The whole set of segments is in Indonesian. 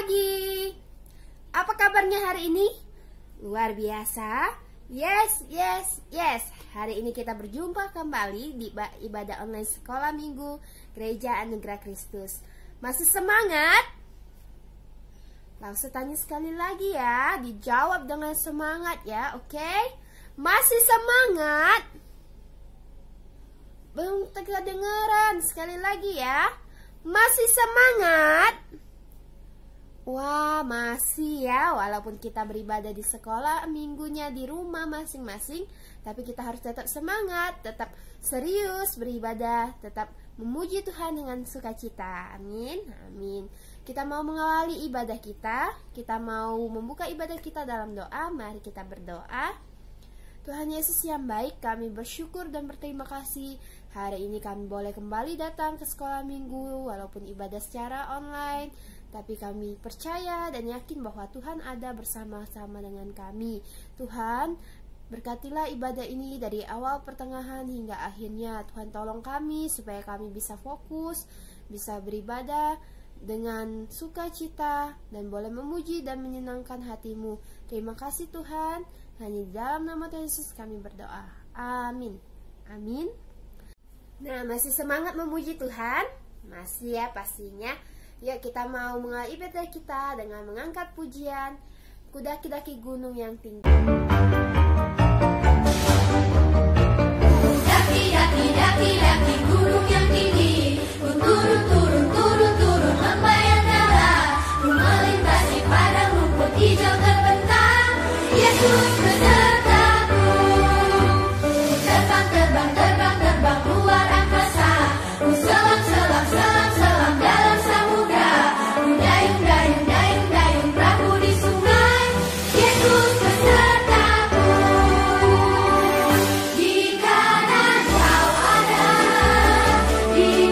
pagi. Apa kabarnya hari ini? Luar biasa. Yes. Hari ini kita berjumpa kembali di ibadah online sekolah minggu Gereja Anugerah Kristus. Masih semangat? Langsung tanya sekali lagi ya. Dijawab dengan semangat ya, oke? Masih semangat? Belum kedengeran, sekali lagi ya. Masih semangat? Wah, masih ya. Walaupun kita beribadah di sekolah minggunya di rumah masing-masing, tapi kita harus tetap semangat, tetap serius beribadah, tetap memuji Tuhan dengan sukacita. Amin. Kita mau mengawali ibadah kita mau membuka ibadah kita dalam doa. Mari kita berdoa. Tuhan Yesus yang baik, kami bersyukur dan berterima kasih. Hari ini kami boleh kembali datang ke sekolah minggu, walaupun ibadah secara online, tapi kami percaya dan yakin bahwa Tuhan ada bersama-sama dengan kami. Tuhan, berkatilah ibadah ini dari awal, pertengahan, hingga akhirnya. Tuhan tolong kami supaya kami bisa fokus, bisa beribadah dengan sukacita, dan boleh memuji dan menyenangkan hati-Mu. Terima kasih Tuhan. Hanya di dalam nama Tuhan Yesus kami berdoa. Amin. Nah, masih semangat memuji Tuhan? Masih ya pastinya. Yuk kita mau mengawali ibadah kita dengan mengangkat pujian Kudaki-daki gunung yang tinggi. Daki gunung yang tinggi, ku turun membayang ku melintasi padang rumput hijau terbentang. Yesus besertaku, terbang luar angkasa, ku selam dalam samudra, ku dayung perahu di sungai. Yesus besertaku, di kanan kau ada, di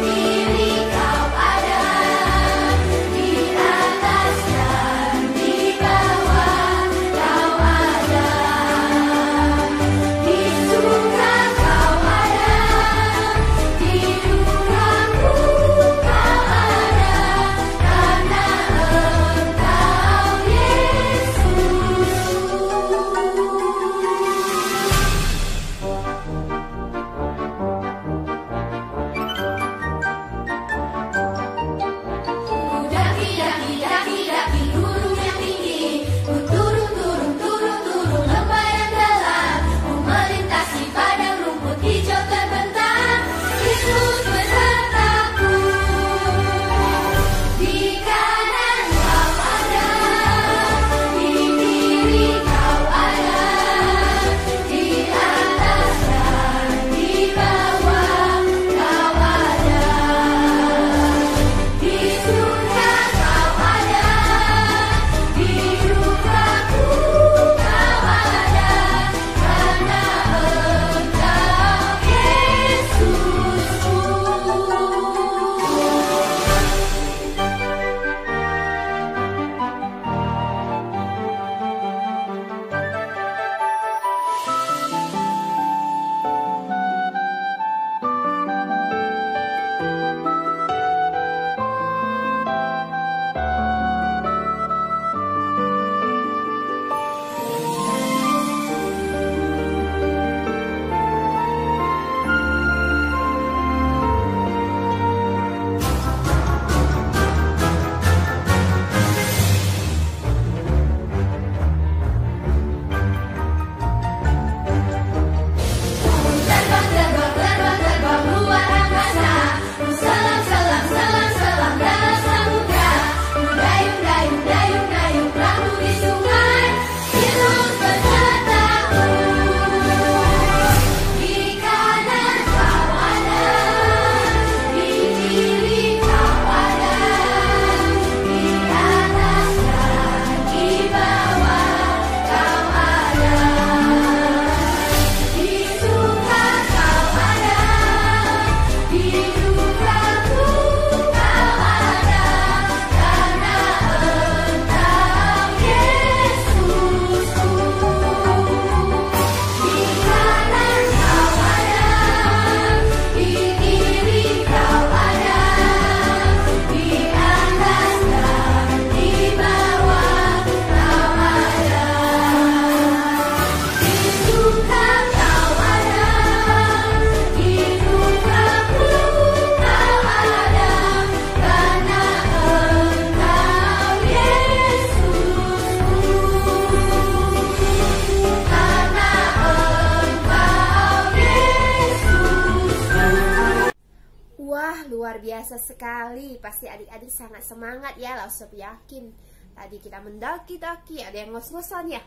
biasa sekali. Pasti adik-adik sangat semangat ya, langsung yakin. Tadi kita mendaki-daki, ada yang ngos-ngosan ya.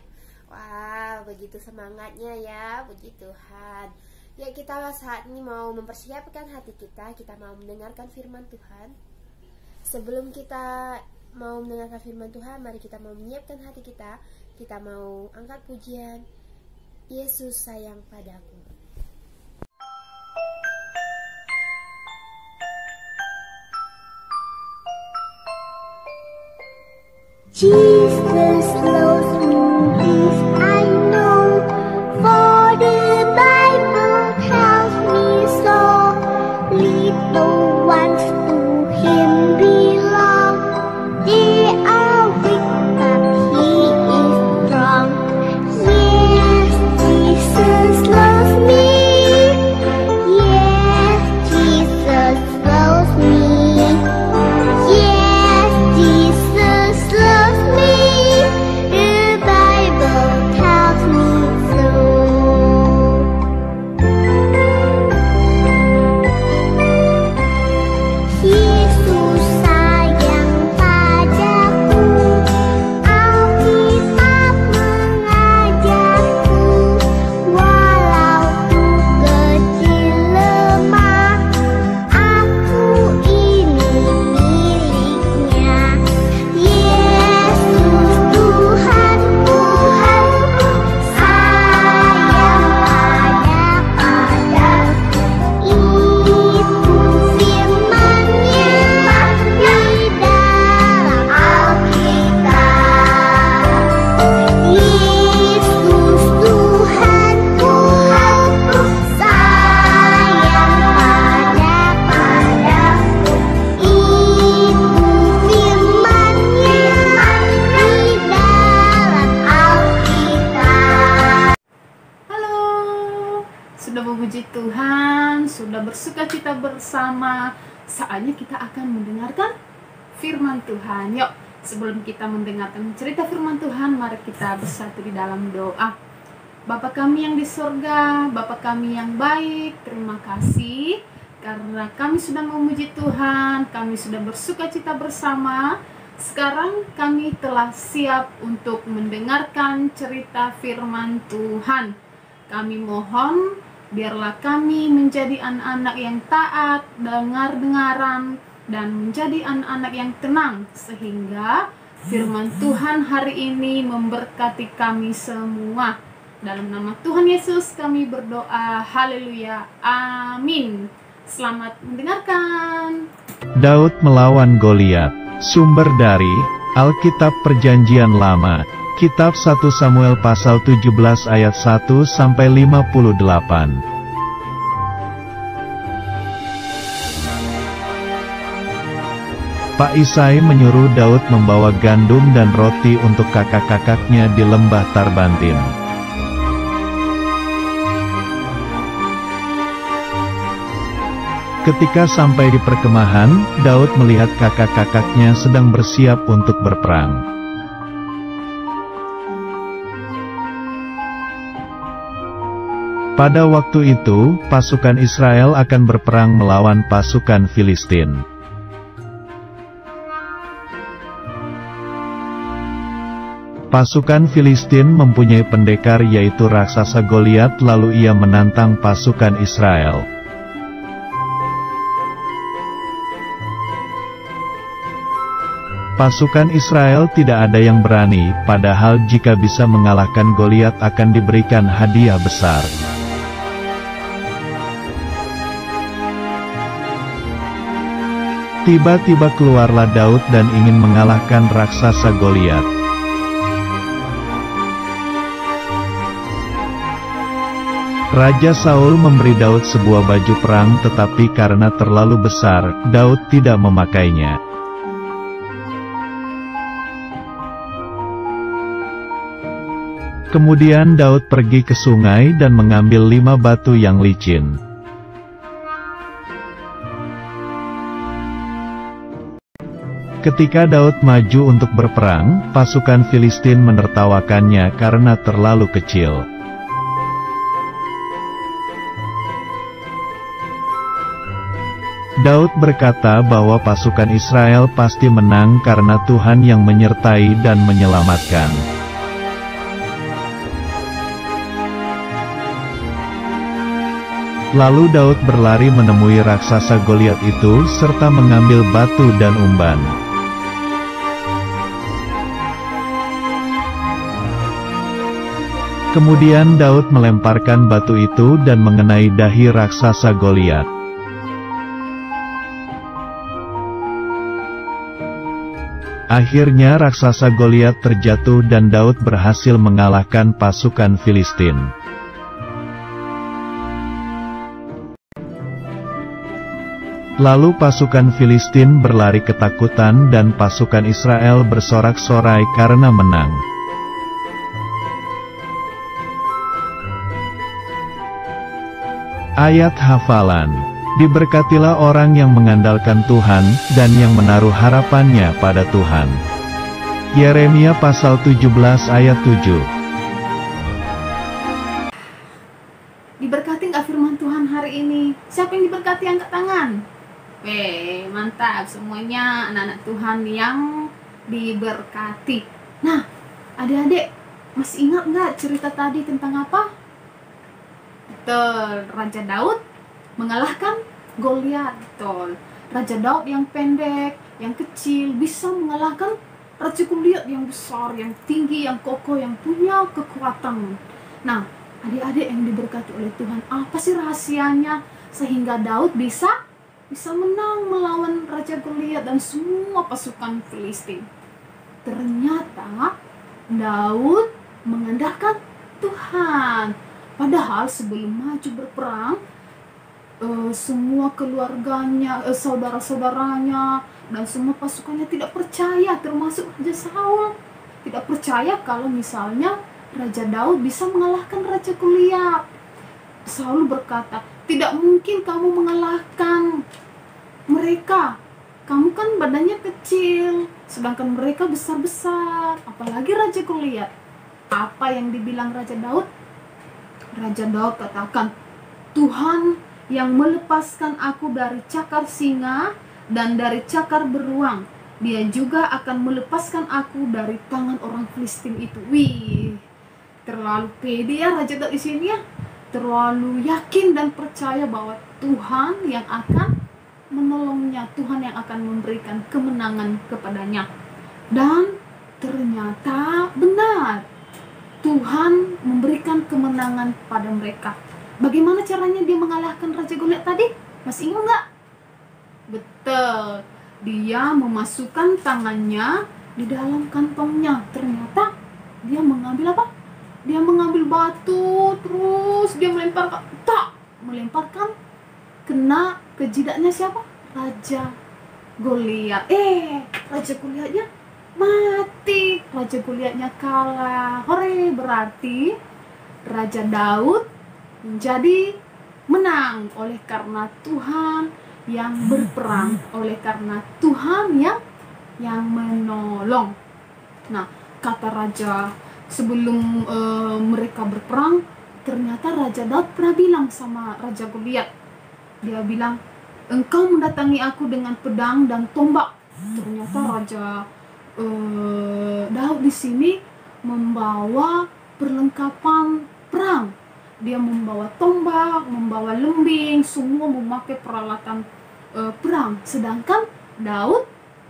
Wah, begitu semangatnya ya, puji Tuhan. Ya, kita saat ini mau mempersiapkan hati kita mau mendengarkan firman Tuhan. Sebelum kita mau mendengarkan firman Tuhan, mari kita mau menyiapkan hati kita mau angkat pujian, Yesus sayang padaku. Jesus loves me, this I know, for the Bible tells me so. Little ones to Him belong, they are weak but He is strong. Yes, Jesus loves me. Yes, Jesus loves me. Yes, Jesus loves me. The Bible tells me so. Yesus sayang padaku, Alkitab mengajarku, walau ku kecil lemah, aku ini miliknya. Yesus Tuhanku, sayang padaku, itu firman-Nya di dalam Alkitab. Yesus Tuhanku, sayang padaku, itu firman-Nya di dalam Alkitab. Halo, sudah memuji Tuhan, sudah bersuka cita bersama. Saatnya kita akan mendengarkan firman Tuhan. Yuk, sebelum kita mendengarkan cerita firman Tuhan, mari kita bersatu di dalam doa. Bapa kami yang di sorga, Bapa kami yang baik, terima kasih karena kami sudah memuji Tuhan, kami sudah bersuka cita bersama. Sekarang kami telah siap untuk mendengarkan cerita firman Tuhan. Kami mohon biarlah kami menjadi anak-anak yang taat, dengar-dengaran, dan menjadi anak-anak yang tenang, sehingga firman Tuhan hari ini memberkati kami semua. Dalam nama Tuhan Yesus kami berdoa, haleluya, amin. Selamat mendengarkan. Daud melawan Goliat. Sumber dari Alkitab Perjanjian Lama, Kitab 1 Samuel pasal 17 ayat 1 sampai 58. Pak Isai menyuruh Daud membawa gandum dan roti untuk kakak-kakaknya di lembah Tarbantin. Ketika sampai di perkemahan, Daud melihat kakak-kakaknya sedang bersiap untuk berperang. Pada waktu itu, pasukan Israel akan berperang melawan pasukan Filistin. Pasukan Filistin mempunyai pendekar yaitu raksasa Goliat, lalu ia menantang pasukan Israel. Pasukan Israel tidak ada yang berani, padahal jika bisa mengalahkan Goliat akan diberikan hadiah besar. Tiba-tiba keluarlah Daud dan ingin mengalahkan raksasa Goliat. Raja Saul memberi Daud sebuah baju perang, tetapi karena terlalu besar, Daud tidak memakainya. Kemudian Daud pergi ke sungai dan mengambil 5 batu yang licin. Ketika Daud maju untuk berperang, pasukan Filistin menertawakannya karena terlalu kecil. Daud berkata bahwa pasukan Israel pasti menang karena Tuhan yang menyertai dan menyelamatkan. Lalu Daud berlari menemui raksasa Goliat itu serta mengambil batu dan umban. Kemudian Daud melemparkan batu itu dan mengenai dahi raksasa Goliat. Akhirnya raksasa Goliat terjatuh dan Daud berhasil mengalahkan pasukan Filistin. Lalu pasukan Filistin berlari ketakutan dan pasukan Israel bersorak-sorai karena menang. Ayat hafalan. Diberkatilah orang yang mengandalkan Tuhan, dan yang menaruh harapannya pada Tuhan. Yeremia pasal 17 ayat 7. Diberkati nggak firman Tuhan hari ini? Siapa yang diberkati angkat tangan? Mantap semuanya anak-anak Tuhan yang diberkati. Nah, adik-adik masih ingat nggak cerita tadi tentang apa? Betul, Raja Daud mengalahkan Goliat. Betul, Raja Daud yang pendek, yang kecil bisa mengalahkan Raja Goliat yang besar, yang tinggi, yang kokoh, yang punya kekuatan. Nah, adik-adik yang diberkati oleh Tuhan, apa sih rahasianya sehingga Daud bisa menang melawan Raja Goliat dan semua pasukan Filistin? Ternyata Daud mengandalkan Tuhan. Padahal sebelum maju berperang, semua keluarganya, saudara-saudaranya, dan semua pasukannya tidak percaya, termasuk Raja Saul. Tidak percaya kalau misalnya Raja Daud bisa mengalahkan Raja Goliat. Saul berkata, tidak mungkin kamu mengalahkan mereka. Kamu kan badannya kecil, sedangkan mereka besar-besar. Apalagi Raja Goliat. Apa yang dibilang Raja Daud? Raja Daud katakan, Tuhan yang melepaskan aku dari cakar singa dan dari cakar beruang, Dia juga akan melepaskan aku dari tangan orang Filistin itu. Wih, terlalu pede ya Raja Daud di sini ya. Terlalu yakin dan percaya bahwa Tuhan yang akan menolongnya, Tuhan yang akan memberikan kemenangan kepadanya. Dan ternyata benar, Tuhan memberikan kemenangan pada mereka. Bagaimana caranya dia mengalahkan Raja Goliat tadi? Masih ingat nggak? Betul, dia memasukkan tangannya di dalam kantongnya. Ternyata dia mengambil apa? Dia mengambil batu, terus dia melemparkan kena ke jidatnya siapa? Raja Goliat. Raja Goliatnya mati, Raja Goliatnya kalah. Hore, berarti Raja Daud menjadi menang oleh karena Tuhan yang berperang, oleh karena Tuhan yang menolong. Nah, kata raja sebelum mereka berperang, ternyata Raja Daud pernah bilang sama Raja Goliat. Dia bilang, engkau mendatangi aku dengan pedang dan tombak. Ternyata Raja Daud di sini membawa perlengkapan perang. Dia membawa tombak, membawa lembing, semua memakai peralatan perang. Sedangkan Daud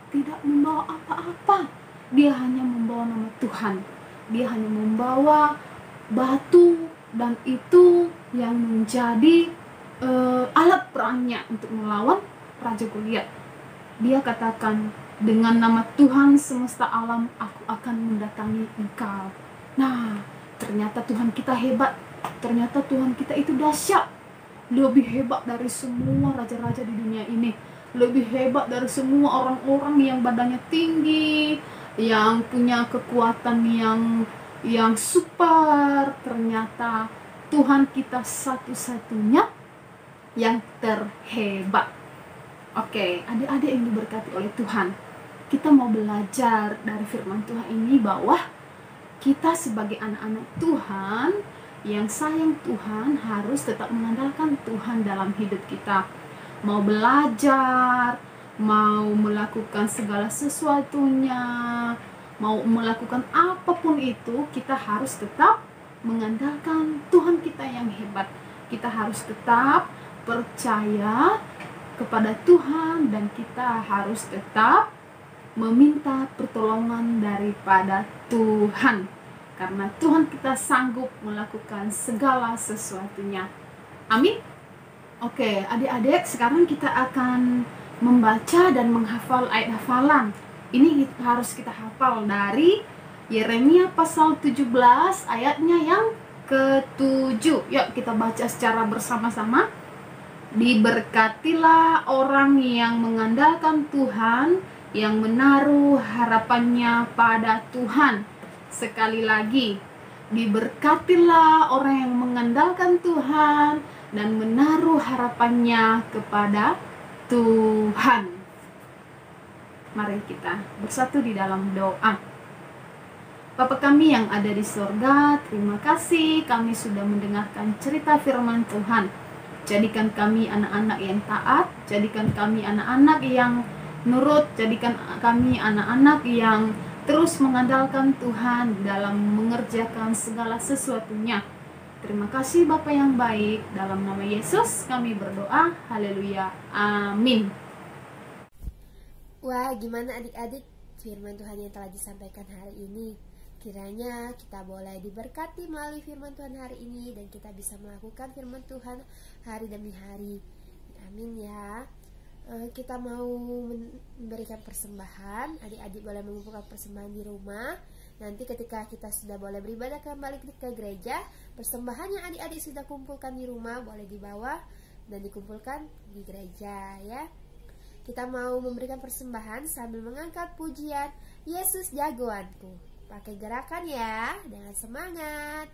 tidak membawa apa-apa. Dia hanya membawa nama Tuhan. Dia hanya membawa batu, dan itu yang menjadi alat perangnya untuk melawan Raja Goliat. Dia katakan, dengan nama Tuhan semesta alam, aku akan mendatangi engkau. Nah, ternyata Tuhan kita hebat. Ternyata Tuhan kita itu dahsyat. Lebih hebat dari semua raja-raja di dunia ini. Lebih hebat dari semua orang-orang yang badannya tinggi, yang punya kekuatan yang super. Ternyata Tuhan kita satu-satunya yang terhebat. Oke, adik-adik yang diberkati oleh Tuhan, kita mau belajar dari firman Tuhan ini bahwa kita sebagai anak-anak Tuhan yang sayang Tuhan harus tetap mengandalkan Tuhan dalam hidup kita. mau belajar, mau melakukan segala sesuatunya, mau melakukan apapun itu, kita harus tetap mengandalkan Tuhan kita yang hebat. Kita harus tetap percaya kepada Tuhan dan kita harus tetap meminta pertolongan daripada Tuhan, karena Tuhan kita sanggup melakukan segala sesuatunya. Amin. Oke, adik-adik, sekarang kita akan membaca dan menghafal ayat hafalan. Ini harus kita hafal dari Yeremia pasal 17 ayatnya yang ke-7. Yuk kita baca secara bersama-sama. Diberkatilah orang yang mengandalkan Tuhan, yang menaruh harapannya pada Tuhan. Sekali lagi, diberkatilah orang yang mengandalkan Tuhan dan menaruh harapannya kepada Tuhan. Mari kita bersatu di dalam doa. Bapa kami yang ada di surga, terima kasih kami sudah mendengarkan cerita firman Tuhan. Jadikan kami anak-anak yang taat, jadikan kami anak-anak yang nurut, jadikan kami anak-anak yang terus mengandalkan Tuhan dalam mengerjakan segala sesuatunya. Terima kasih Bapa yang baik, dalam nama Yesus kami berdoa, haleluya, amin. Wah, gimana adik-adik firman Tuhan yang telah disampaikan hari ini? Kiranya kita boleh diberkati melalui firman Tuhan hari ini dan kita bisa melakukan firman Tuhan hari demi hari. Amin ya. Kita mau memberikan persembahan. Adik-adik boleh mengumpulkan persembahan di rumah. Nanti ketika kita sudah boleh beribadah kembali ke gereja, persembahan yang adik-adik sudah kumpulkan di rumah boleh dibawa dan dikumpulkan di gereja ya. Kita mau memberikan persembahan sambil mengangkat pujian Yesus jagoanku. Pakai gerakan ya, dengan semangat.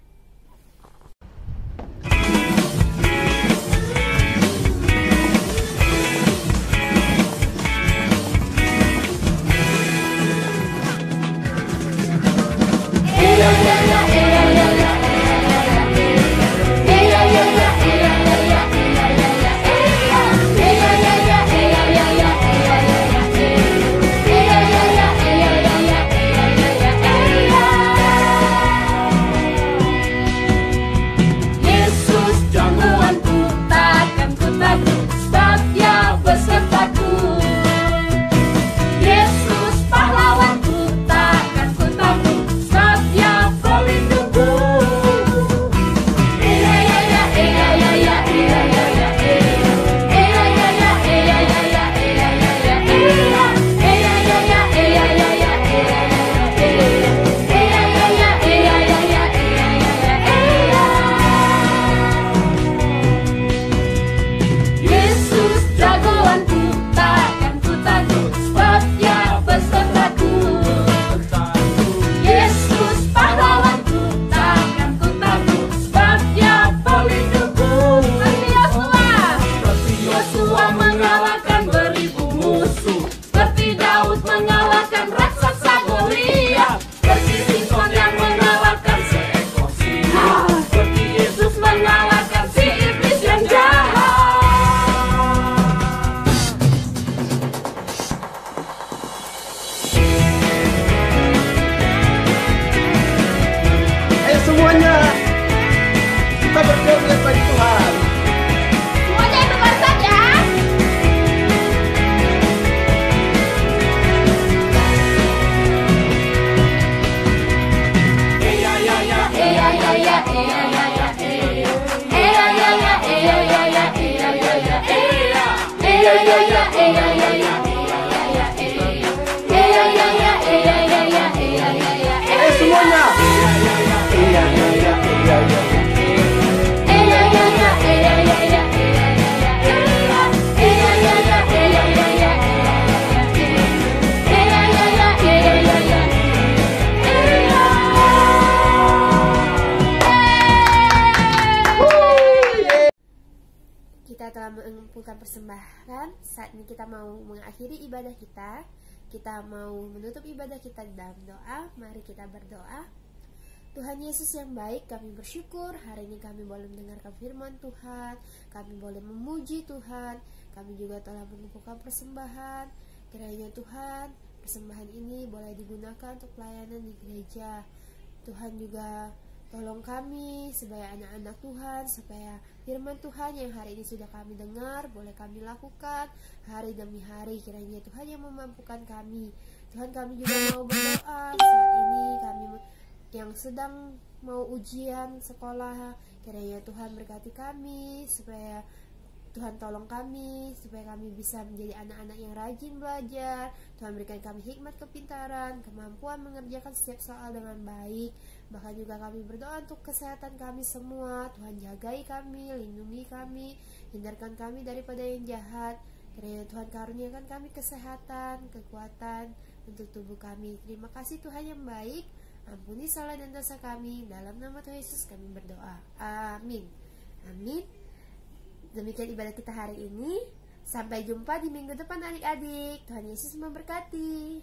Kita telah mengumpulkan persembahan. Saat ini kita mau mengakhiri ibadah kita. Kita mau menutup ibadah kita dalam doa. Mari kita berdoa. Tuhan Yesus yang baik, kami bersyukur hari ini kami boleh mendengarkan firman Tuhan, kami boleh memuji Tuhan, kami juga telah mengumpulkan persembahan. Kiranya Tuhan, persembahan ini boleh digunakan untuk pelayanan di gereja. Tuhan juga tolong kami sebagai anak-anak Tuhan, supaya firman Tuhan yang hari ini sudah kami dengar boleh kami lakukan hari demi hari. Kiranya Tuhan yang memampukan kami. Tuhan, kami juga mau berdoa saat ini kami yang sedang mau ujian sekolah. Kiranya Tuhan berkati kami, supaya Tuhan tolong kami, supaya kami bisa menjadi anak-anak yang rajin belajar. Tuhan berikan kami hikmat, kepintaran, kemampuan mengerjakan setiap soal dengan baik. Bahkan juga kami berdoa untuk kesehatan kami semua. Tuhan jagai kami, lindungi kami, hindarkan kami daripada yang jahat. Kiranya Tuhan karuniakan kami kesehatan, kekuatan untuk tubuh kami. Terima kasih Tuhan yang baik. Ampuni salah dan dosa kami. Dalam nama Tuhan Yesus kami berdoa. Amin. Amin. Demikian ibadah kita hari ini. Sampai jumpa di minggu depan adik-adik. Tuhan Yesus memberkati.